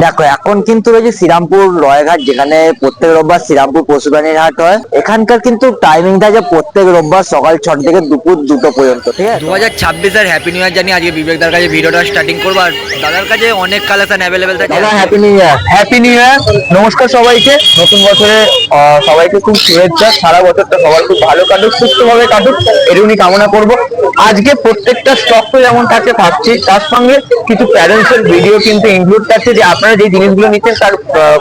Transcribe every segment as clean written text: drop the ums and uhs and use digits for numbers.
দেখো এখন কিন্তু ওই যে শ্রীরামপুর রয়ঘাট, যেখানে প্রত্যেক রোববার শ্রীরামপুর পশু প্রাণীর হাট হয়, এখানকার কিন্তু টাইমিংটা যে প্রত্যেক রোববার সকাল 6টা থেকে দুপুর 2টো পর্যন্ত। ঠিক আছে, 2026 হ্যাপি নিউ ইয়ার জানি। আজকে বিবেকদার কাছে ভিডিওটা স্টার্টিং করবো, আর দাদার কাছে অনেক কালেকশন অ্যাভেলেবেল থাকে। দাদা happy new year. Happy new year, নমস্কার সবাইকে। নতুন বছরে সবাইকে খুব শুভেচ্ছা। সারা বছরটা সবার খুব ভালো কাটুক, সুস্থভাবে কাটুক, এরকমই কামনা করব। আজকে প্রত্যেকটা স্টক তো যেমন থাকে থাকছে, তার সঙ্গে কিছু প্যারেন্টসের ভিডিও কিন্তু ইনক্লুড থাকছে, যে আপনারা যে জিনিসগুলো নিচ্ছেন তার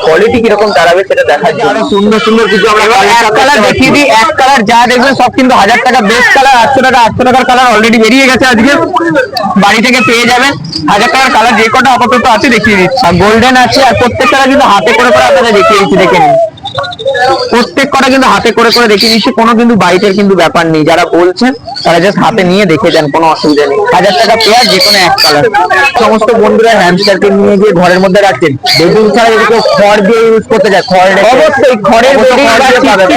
কোয়ালিটি কিরকম দাঁড়াবে সেটা দেখার জন্য। সুন্দর সুন্দর কিছু আমরা এক কালার দেখিয়ে দিই, এক কালার যা দেখবেন সব কিন্তু 1000 টাকা বেস্ট কালার। 800 টাকার কালার অলরেডি বেরিয়ে গেছে, আজকে বাড়ি থেকে পেয়ে যাবেন। 1000 টাকার কালার যে কটা আপাতত আছে দেখিয়ে দিচ্ছি। আর গোল্ডেন আছে, আর প্রত্যেকটা কিন্তু হাতে করে আপনাদের দেখিয়ে দিচ্ছি, দেখে নিন। প্রত্যেক কটা কিন্তু হাতে করে দেখিয়ে দিচ্ছি, কোনো কিন্তু বাইটের কিন্তু ব্যাপার নেই। যারা বলছেন তারা জাস্ট হাতে নিয়ে দেখে যান, কোনো অসুবিধা নেই। 1000 টাকা পেয়ার, যে কোনো এক কালার। সমস্ত বন্ধুরা হ্যামস্টারকে নিয়ে গিয়ে ঘরের মধ্যে রাখছেন, বেডিং ছাড়া যদি কেউ খড় দিয়ে ইউজ করতে চায়, খড় অবশ্যই খড়ের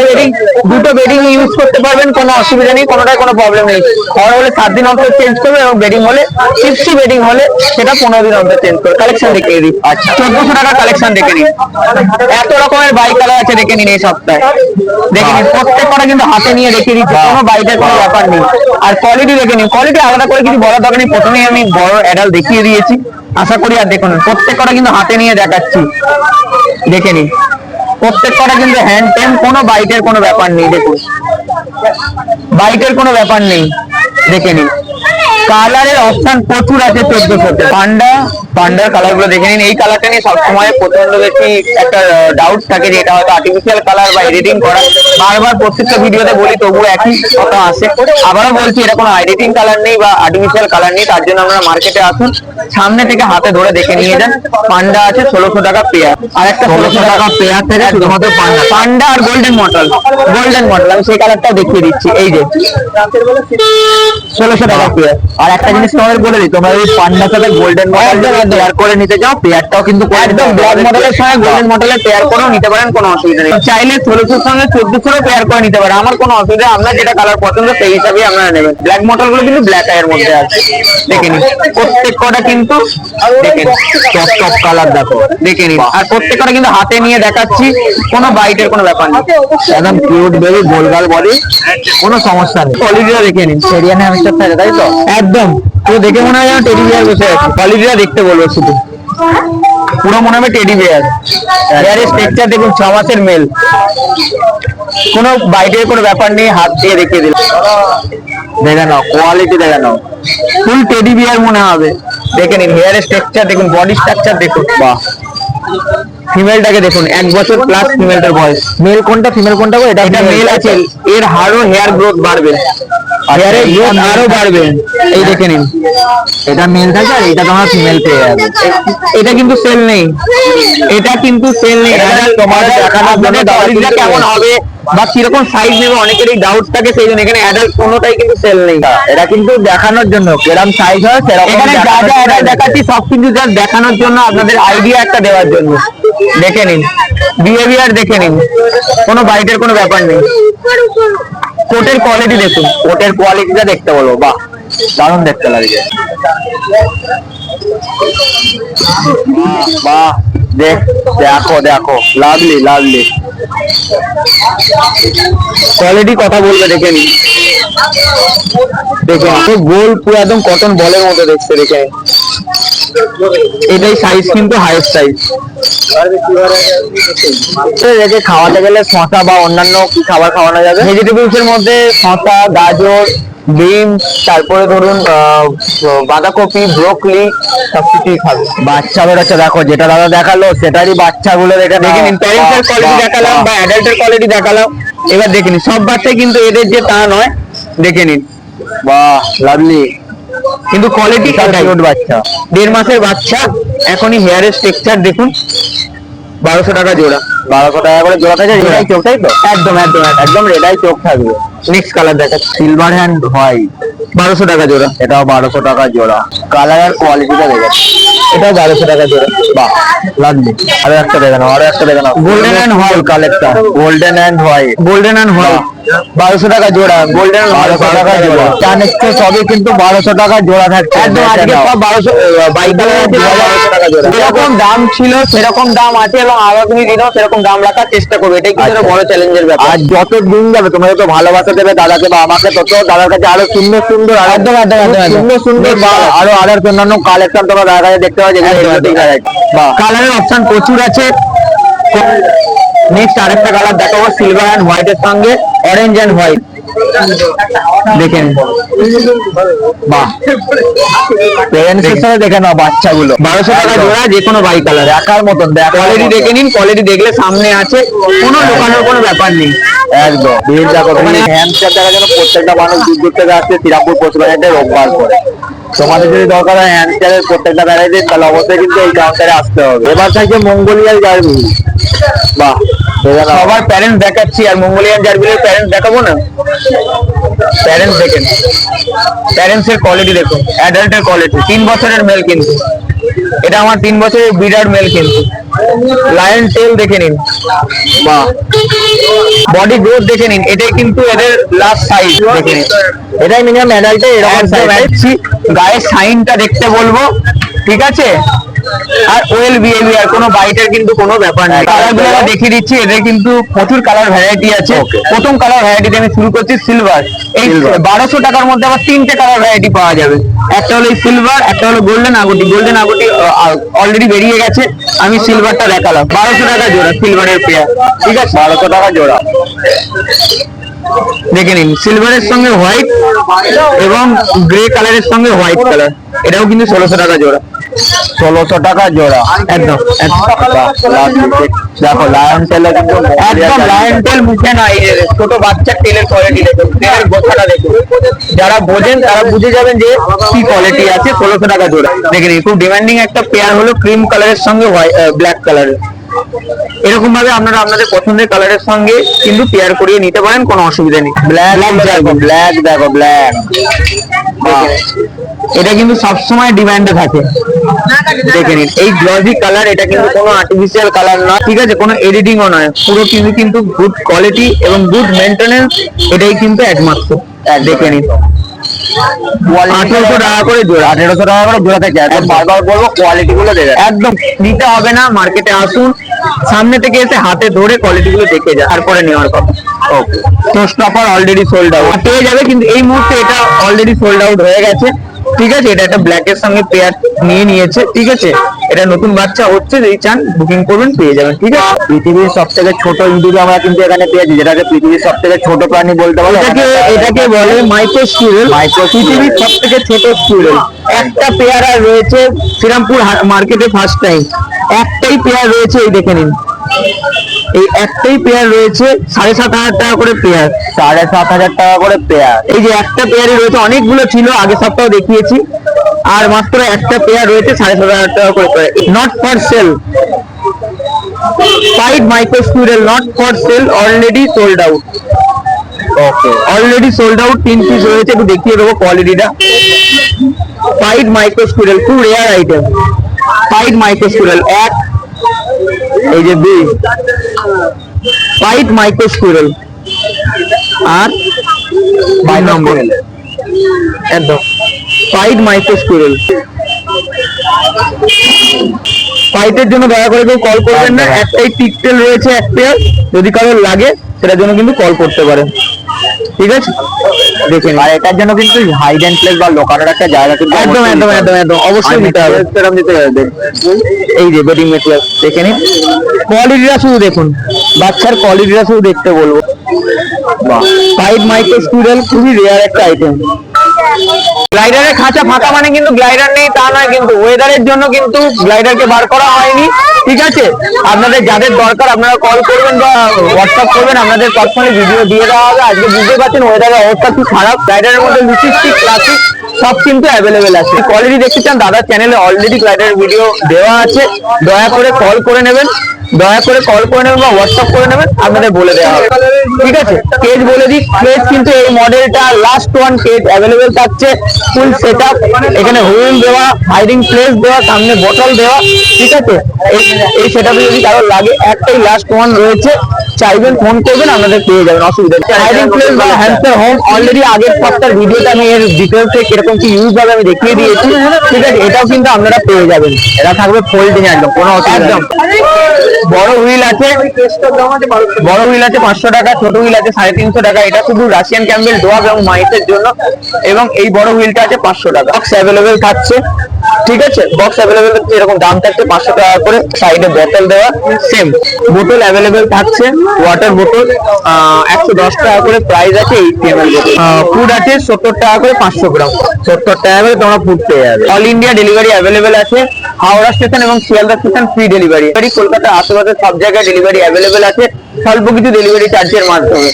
বেডিং, দুটো বেডিং ইউজ করতে পারবেন, কোনো অসুবিধা নেই, কোনোটাই কোনো প্রবলেম নেই। খড় হলে 7 দিন অন্তর চেঞ্জ করবে, এবং বেডিং হলে 60 বেডিং হলে সেটা 15 দিন অন্তর চেঞ্জ করবে। কালেকশন দেখে দিই। আচ্ছা, 1400 টাকার কালেকশন দেখে নিন। এত রকমের বাইক কালার আছে, দেখে নিন এই সপ্তাহে। দেখে নিন প্রত্যেকটা কিন্তু হাতে নিয়ে দেখিয়ে দিচ্ছি, কোনো বাইকের কোনো ব্যাপার নেই। আর কোয়ালিটি দেখে নিন, কোয়ালিটি আলাদা করে কিছু বলার দরকার নেই, প্রথমেই আমি বড় অ্যাডাল্ট দেখিয়ে দিয়েছি। আশা করি আর দেখুন প্রত্যেকটা কিন্তু হাতে নিয়ে দেখাচ্ছি, দেখে নিন। প্রত্যেকটা কিন্তু হ্যান্ড টেম, কোনো বাইকের কোনো ব্যাপার নেই। দেখুন বাইকের কোনো ব্যাপার নেই, দেখে নিন। কালারের অপশন প্রচুর আছে। 1400-তে পান্ডার কালার গুলো দেখে নিন। এই কালারটা নিয়ে সবসময় প্রচন্ড বেশি একটা ডাউট থাকে, যে এটা হয়তো আর্টিফিশিয়াল কালার বা এডিটিং করা। বারবার প্রত্যেকটা ভিডিওতে বলি, তবুও একই কথা আসে। আবারও বলছি, এটা কোনো এডিটিং কালার নেই বা আর্টিফিশিয়াল কালার নেই। তার জন্য আপনারা মার্কেটে আসুন, সামনে থেকে হাতে ধরে দেখে নিয়ে যান। পান্ডা আছে 1600 টাকা পেয়ার, আর একটা 1600 টাকা পেয়ার থেকে শুধুমাত্র পান্ডা আর গোল্ডেন মডেল। আমি সেই কালারটা দেখিয়ে দিচ্ছি, এই যে 1600 টাকা পেয়ার। আর একটা জিনিস তোমাদের বলে দিই, তোমরা যদি পান্ডার সাথে গোল্ডেন মডেল পেয়ার করে নিতে চাও, পেয়ারটাও কিন্তু একদম ব্ল্যাক মডেলের সঙ্গে গোল্ডেন মডেলের পেয়ার করেও নিতে পারেন, কোনো অসুবিধা নেই। চাইলে 1600-র সঙ্গে 1400-ও পেয়ার করে নিতে পারেন, আমার কোনো অসুবিধা। আপনার যেটা কালার পছন্দ সেই হিসাবেই আপনারা নেবেন। ব্ল্যাক মডেল গুলো কিন্তু ব্ল্যাক আইয়ের মধ্যে আছে, দেখে নিন। প্রত্যেক কটা কিন্তু দেখেন টপ কালার, দেখো দেখে নিন। আর প্রত্যেক কটা কিন্তু হাতে নিয়ে দেখাচ্ছি, কোনো বাইটের কোনো ব্যাপার নেই। একদম কিউট বেবি, গোলগাল বডি, কোনো সমস্যা নেই। কোয়ালিটিটা দেখে নিন। সেরিয়ান হ্যামস্টার থাকে, তাই তো? একদম পুরো দেখে মনে হয় যেন টেডি বিয়ার বসে আছে। কোয়ালিটিটা দেখতে বলবো শুধু, পুরো মনে হবে টেডি বিয়ার। হেয়ারের স্ট্রাকচার দেখুন, 6 মাসের মেল, কোনো বাইটের কোনো ব্যাপার নেই। হাত দিয়ে দেখিয়ে দিল, দেখে নাও কোয়ালিটি, দেখে নাও ফুল টেডি বিয়ার মনে হবে। দেখে নিন হেয়ারের স্ট্রাকচার দেখুন, বডি স্ট্রাকচার দেখুন। বাহ, ফিমেলটাকে দেখুন, 1 বছর প্লাস ফিমেলটার বয়স। মেল কোনটা ফিমেল কোনটা? এটা মেল আছে। এর আরো হেয়ার গ্রোথ বাড়বে, হেয়ারের গ্রোথ আরো বাড়বে। এই দেখে নিন, এটা মেল থাকে আর এটা তোমার ফিমেল পেয়ে যাবে। এটা কিন্তু সেল নেই, এটা কিন্তু সেল নেই। তোমার দেখানো কেমন হবে বা কিরকম সাইজ নেবে, অনেকেরই ডাউট থাকে, সেই জন্য এখানে অ্যাডাল্ট কোনোটাই কিন্তু সেল নেই। এটা কিন্তু দেখানোর জন্য কিরকম সাইজ হয় সেরকম। এখানে যা যা অ্যাডাল্ট দেখাচ্ছি সব কিন্তু জাস্ট দেখানোর জন্য, আপনাদের আইডিয়া একটা দেওয়ার জন্য। দেখে নিন বিহেভিয়ার, দেখে নিন, কোনো বাইটের কোনো ব্যাপার নেই। কোটের কোয়ালিটি দেখুন, কোটের কোয়ালিটিটা দেখতে বলবো। বাহ, দারুণ দেখতে লাগছে। বাহ, দেখো দেখো, লাভলি কোয়ালিটি কথা বলবে, দেখে নিন। দেখে গোল পুরো একদম কটন বলের মতো দেখতে, দেখে এটাই সাইজ কিন্তু হাইয়েস্ট সাইজ। একে খাওয়াতে গেলে শসা বা অন্যান্য কি খাবার খাওয়ানো যাবে? ভেজিটেবলস এর মধ্যে শসা, গাজর, বিন, তারপরে ধরুন বাঁধাকপি, ব্রোকলি সবকিছুই খাবে। বাচ্চা বেরোচ্ছে, দেখো যেটা দাদা দেখালো সেটারই বাচ্চাগুলো দেখে নিন। প্যারেন্টসের কোয়ালিটি দেখালাম বা অ্যাডাল্টের কোয়ালিটি দেখালাম, এবার দেখে নিন। সব বাচ্চাই কিন্তু এদের যে তা নয়, দেখে নিন। বাহ, লাভলি, কিন্তু কোয়ালিটি কিউট বাচ্চা, 1.5 মাসের বাচ্চা। এখনই হেয়ারের স্ট্রাকচার দেখুন। 1200 টাকা জোড়া। 1200 টাকা করে জোড়া থাকে। রেডাই চোখ, তাই তো? একদম রেডাই চোখ থাকবে। নেক্সট কালার দেখাচ্ছি, সিলভার হ্যান্ড হোয়াইট, 1200 টাকা জোড়া। এটাও 1200 টাকা জোড়া। কালার আর কোয়ালিটিটা দেখে, এটাও 1200 টাকা জোড়া। বাহ, লাগবে। আরো একটা দেখে নাও, golden and white collection, golden and white. 1200 টাকা জোড়া, গোল্ডেন 1200 টাকা জোড়া। চানেক্সের সবই কিন্তু 1200 টাকা জোড়া থাকছে। একদম আজকে সব 1200 বাইক টাকা জোড়া। যেরকম দাম ছিল সেরকম দাম আছে এবং আগামী দিনেও সেরকম দাম রাখার চেষ্টা করবে, এটাই কিন্তু একটা বড় চ্যালেঞ্জের ব্যাপার। আর যত দিন যাবে তোমরা যত ভালোবাসা দেবে দাদাকে বা আমাকে, তত দাদার কাছে আরো সুন্দর সুন্দর একদম, একদম, একদম, একদম। সুন্দর সুন্দর বা আরো আদার্স অন্যান্য কালেকশন তোমরা দাদার কাছে দেখতে পাবে, যেগুলো exotic variety। বাহ, কালারের অপশন প্রচুর আছে। নেক্সট আরেকটা কালার দেখাবো সিলভার এন্ড হোয়াইট এর সঙ্গে, অরেঞ্জ এন্ড হোয়াইট। দেখেন, বাহ, প্যারেন্টসের সাথে দেখে নাও বাচ্চাগুলো। 1200 টাকা জোড়া, যে কোনো বাই কালার। দেখার মতন, কোয়ালিটি দেখে নিন, কোয়ালিটি দেখলে সামনে আছে, কোনো দোকানের কোনো ব্যাপার নেই। একদম ভিড় দেখো। মানে হ্যামস্টার দেখার জন্য প্রত্যেকটা মানুষ দূর দূর থেকে আসছে শ্রীরামপুর পশুবাজারে রোববার করে। তোমাদের যদি দরকার হয় হ্যামস্টারের প্রত্যেকটা ভ্যারাইটি, তাহলে অবশ্যই কিন্তু এই কাউন্টারে আসতে হবে। এবার থাকছে মঙ্গোলিয়ার জার্বি। বাহ, সবার প্যারেন্টস দেখাচ্ছি, আর মঙ্গোলিয়ান জার্বিলের প্যারেন্টস দেখাবো না? প্যারেন্টস দেখেন, প্যারেন্টস এর কোয়ালিটি দেখুন, অ্যাডাল্টের কোয়ালিটি। 3 বছরের মেল কিন্তু এটা, আমার 3 বছরের ব্রিডার মেল কিন্তু। লায়ন টেল দেখে নিন, বাহ, বডি গ্রোথ দেখে নিন, এটাই কিন্তু এদের লাস্ট সাইজ দেখে নিন। এটাই মিনিমাম অ্যাডাল্টে এরকম একদম size। একছি, গায়ের সাইনটা দেখতে বলবো, ঠিক আছে? আর ওয়েল বিহেভিয়ার, কোনো বাইটের কিন্তু কোনো ব্যাপার নেই। কালারগুলো দেখিয়ে দিচ্ছি, এদের কিন্তু প্রচুর কালার ভ্যারাইটি আছে। প্রথম কালার ভ্যারাইটি আমি শুরু করছি সিলভার। এই 1200 টাকার মধ্যে আবার 3টে কালার ভ্যারাইটি পাওয়া যাবে। একটা হলো সিলভার, একটা হলো গোল্ডেন আগুটি। গোল্ডেন আগুটি অলরেডি বেরিয়ে গেছে, আমি সিলভারটা দেখালাম। 1200 টাকা জোড়া সিলভারের পেয়ার, ঠিক আছে? 1200 টাকা জোড়া। দেখে নিন, সিলভারের সঙ্গে হোয়াইট এবং গ্রে কালারের সঙ্গে হোয়াইট কালার, এটাও কিন্তু 1600 টাকা জোড়া। 1600 টাকা জোড়া, একদম দেখো লায়ন টেলে কিন্তু একদম লায়ন টেল মুখে না, এই যে ছোট বাচ্চার টেলের কোয়ালিটি দেখুন, টেলের গোছাটা দেখুন। যারা বোঝেন তারা বুঝে যাবেন যে কি কোয়ালিটি আছে। 1600 টাকা জোড়া। দেখে নিন, খুব ডিমান্ডিং একটা পেয়ার হলো ক্রিম কালারের সঙ্গে ব্ল্যাক কালারের। এরকম ভাবে আপনারা আপনাদের পছন্দের কালারের সঙ্গে কিন্তু পেয়ার করিয়ে নিতে পারেন, কোনো অসুবিধা নেই। ব্ল্যাক দেখো, ব্ল্যাক দেখো, ব্ল্যাক। এটা কিন্তু সবসময় ডিমান্ডে থাকে। দেখে নিন, এই গ্লসি কালার, এটা কিন্তু কোনো আর্টিফিশিয়াল কালার নয়, ঠিক আছে? কোনো এডিটিংও নয়, পুরো কিন্তু গুড কোয়ালিটি এবং গুড মেনটেনেন্স, এটাই কিন্তু একমাত্র। দেখে নিন, 1800 টাকা করে জোড়া। 1800 টাকা করে জোড়া থেকে। একদম বারবার বলবো কোয়ালিটি গুলো দেখে। একদম নিতে হবে না, মার্কেটে আসুন, সামনে থেকে এসে হাতে ধরে কোয়ালিটি গুলো দেখে যা, তারপরে নেওয়ার কথা। ওকে, তো স্টপার অলরেডি সোল্ড আউট পেয়ে যাবে, কিন্তু এই মুহূর্তে এটা অলরেডি সোল্ড আউট হয়ে গেছে, ঠিক আছে? এটা একটা ব্ল্যাক এর সঙ্গে পেয়ার নিয়ে নিয়েছে, ঠিক আছে? এটা নতুন বাচ্চা হচ্ছে, যদি চান বুকিং করবেন, পেয়ে যাবেন, ঠিক আছে? পৃথিবীর সব থেকে ছোট ইঁদুর আমরা কিন্তু এখানে পেয়েছি, যেটাকে পৃথিবীর সব থেকে ছোট প্রাণী বলতে পারো। এটাকে বলে মাইক্রো স্কুইরেল। পৃথিবীর সব থেকে ছোট স্কুইরেল। একটা পেয়ার আর রয়েছে শ্রীরামপুর মার্কেটে ফার্স্ট টাইম, একটাই পেয়ার রয়েছে, এই দেখে নিন, এই একটাই পেয়ার রয়েছে। 7500 টাকা করে পেয়ার। 7500 টাকা করে পেয়ার। এই যে একটা পেয়ারই রয়েছে, অনেকগুলো ছিল আগের সপ্তাহে দেখিয়েছি, আর মাত্র একটা পেয়ার রয়েছে 7500 টাকা করে pair. Not for sale, pied micro squirrel, not for sale, already sold out. Okay, already sold out, 3 piece রয়েছে, একটু দেখিয়ে দেবো কোয়ালিটিটা। পাইড মাইক্রো স্কুইরেল, খুব rare item. Pied micro squirrel এক, এই যে 2 পাইড মাইক্রো স্কুইরেল, আর 2 নম্বর একদম পাইড মাইক্রো স্কুইরেল। পাইটের জন্য দয়া করে কেউ কল করবেন না, একটাই পিকটেল রয়েছে এক পেয়ার, যদি কারোর লাগে সেটার জন্য কিন্তু কল করতে পারেন, ঠিক আছে? দেখেন, আর এটার জন্য কিন্তু হাইড এন্ড প্লেস বা লোকানোর একটা জায়গা কিন্তু একদম একদম একদম একদম অবশ্যই নিতে হবে। সেরকম দিতে হবে। এই যে বেডিং মেটেরিয়াল দেখে নিন, কোয়ালিটিটা শুধু দেখুন, বাচ্চার কোয়ালিটিটা শুধু দেখতে বলবো। পাইড মাইক্রো স্কুইরেল খুবই রেয়ার একটা আইটেম। গ্লাইডারের খাঁচা ফাঁকা মানে কিন্তু গ্লাইডার নেই তা নয়, কিন্তু ওয়েদারের জন্য কিন্তু গ্লাইডারকে বার করা হয়নি, ঠিক আছে? আপনাদের যাদের দরকার আপনারা কল করবেন বা হোয়াটসঅ্যাপ করবেন, আপনাদের পার্সোনালি ভিডিও দিয়ে দেওয়া হবে। আজকে বুঝতে পারছেন ওয়েদারের অবস্থা খুব খারাপ, গ্লাইডারের মধ্যে লিপস্টিক ক্লাসিক সব কিন্তু অ্যাভেলেবেল আছে। কোয়ালিটি দেখতে চান, দাদার চ্যানেলে অলরেডি গ্লাইডারের ভিডিও দেওয়া আছে, দয়া করে কল করে নেবেন, দয়া করে কল করে নেবেন বা হোয়াটসঅ্যাপ করে নেবেন, আপনাদের বলে দেওয়া হবে, ঠিক আছে? কেজ বলে দিই, কেজ কিন্তু এই মডেলটা লাস্ট ওয়ান কেজ অ্যাভেলেবেল থাকছে, ফুল সেট আপ, এখানে হুইল দেওয়া, হাইডিং প্লেস দেওয়া, সামনে বোতল দেওয়া, ঠিক আছে? এই সেট আপে যদি কারোর লাগে, একটাই লাস্ট ওয়ান রয়েছে, চাইবেন ফোন করবেন, আপনাদের পেয়ে যাবেন, অসুবিধা নেই। হাইডিং প্লেস বা হ্যামস্টার হোম অলরেডি আগের সপ্তাহের ভিডিওতে আমি এর ডিটেলসে কিরকম কি ইউজ হবে আমি দেখিয়ে দিয়েছি, ঠিক আছে? এটাও কিন্তু আপনারা পেয়ে যাবেন, এটা থাকবে ফোল্ডিং একদম, কোনো অসুবিধা একদম। নেই। বড় হুইল আছে, বড় হুইল আছে 500 টাকা, ছোট হুইল আছে 350 টাকা। এটা শুধু রাশিয়ান ক্যাম্বেল ডোয়াব এবং মাইসের জন্য, এবং এই বড় হুইলটা আছে 500 টাকা। বক্স অ্যাভেলেবেল থাকছে, ঠিক আছে? বক্স অ্যাভেলেবেল এরকম দাম থাকছে 500 টাকা করে, সাইডে বোতল দেওয়া সেম। বোতল অ্যাভেলেবেল থাকছে, ওয়াটার বোতল 110 টাকা করে প্রাইস আছে 80 ml বোতল। ফুড আছে 70 টাকা করে 500 গ্রাম, 70 টাকা করে তোমরা ফুড পেয়ে যাবে। অল ইন্ডিয়া ডেলিভারি অ্যাভেলেবেল আছে, হাওড়া স্টেশন এবং Sealdah station free delivery. Kolkata আশেপাশে সব জায়গায় ডেলিভারি অ্যাভেলেবেল আছে স্বল্প কিছু ডেলিভারি চার্জের মাধ্যমে।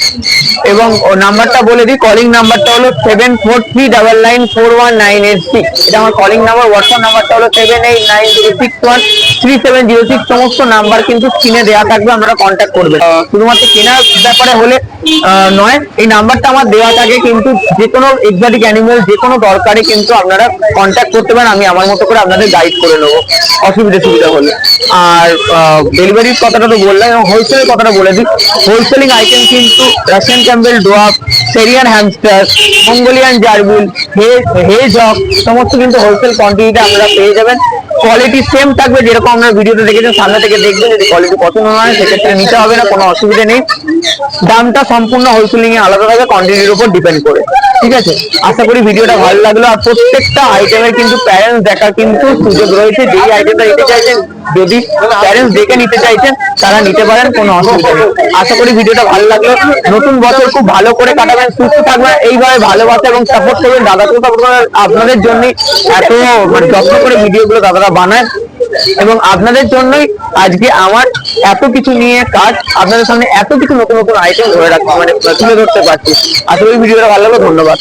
এবং নাম্বারটা বলে দিই, কলিং নাম্বারটা হলো 7439941986। এটা আমার কলিং নাম্বার। হোয়াটসঅ্যাপ নাম্বারটা হলো 7890613706। সমস্ত নাম্বার কিন্তু স্ক্রিনে দেওয়া থাকবে, আপনারা কন্ট্যাক্ট করবেন। শুধুমাত্র কেনার ব্যাপারে হলে নয়, এই নাম্বারটা আমার দেওয়া থাকে, কিন্তু যে কোনো এক্সোটিক অ্যানিমেল যে কোনো দরকারে কিন্তু আপনারা কন্ট্যাক্ট করতে পারেন, আমি আমার মতো করে আপনাদের গাইড করে নেবো সুবিধা হলে। আর ডেলিভারির কথাটা তো বললাম, এবং হোলসেলের কথাটা বলে দিই। হোলসেলিং আইটেম কিন্তু রাশিয়ান ক্যাম্বেল ডোয়াব, সেরিয়ান হ্যামস্টার, মঙ্গোলিয়ান জার্বিল, হেজহগ সমস্ত কিন্তু হোলসেল কোয়ান্টিটিতে আপনারা পেয়ে যাবেন। কোয়ালিটি সেম থাকবে যেরকম আপনারা ভিডিওতে দেখেছেন, সামনে থেকে দেখবেন। যদি কোয়ালিটি পছন্দ না হয় সেক্ষেত্রে নিতে হবে না, কোনো অসুবিধা নেই। দামটা সম্পূর্ণ হোলসেলিং এ আলাদা থাকবে, কোয়ান্টিটির উপর ডিপেন্ড করে, ঠিক আছে? আশা করি ভিডিওটা ভালো লাগলো। আর প্রত্যেকটা আইটেমের কিন্তু প্যারেন্টস দেখার কিন্তু সুযোগ রয়েছে। যেই আইটেমটা নিতে চাইছেন, যদি প্যারেন্টস দেখে নিতে চাইছেন তারা নিতে পারেন, কোনো অসুবিধা নেই। আশা করি ভিডিওটা ভালো লাগলো। নতুন বছর খুব ভালো করে কাটাবেন, সুস্থ থাকবেন, এইভাবে ভালোবাসা এবং সাপোর্ট করবেন। দাদাকে সাপোর্ট করার আপনাদের জন্যই এত যত্ন করে ভিডিওগুলো দাদারা বানায়, এবং আপনাদের জন্যই আজকে আমার এত কিছু নিয়ে কাজ, আপনাদের সামনে এত কিছু নতুন নতুন আইটেম ধরে রাখতে তুলে ধরতে পারছি। আশা করি ভিডিওটা ভালো লাগলো। ধন্যবাদ।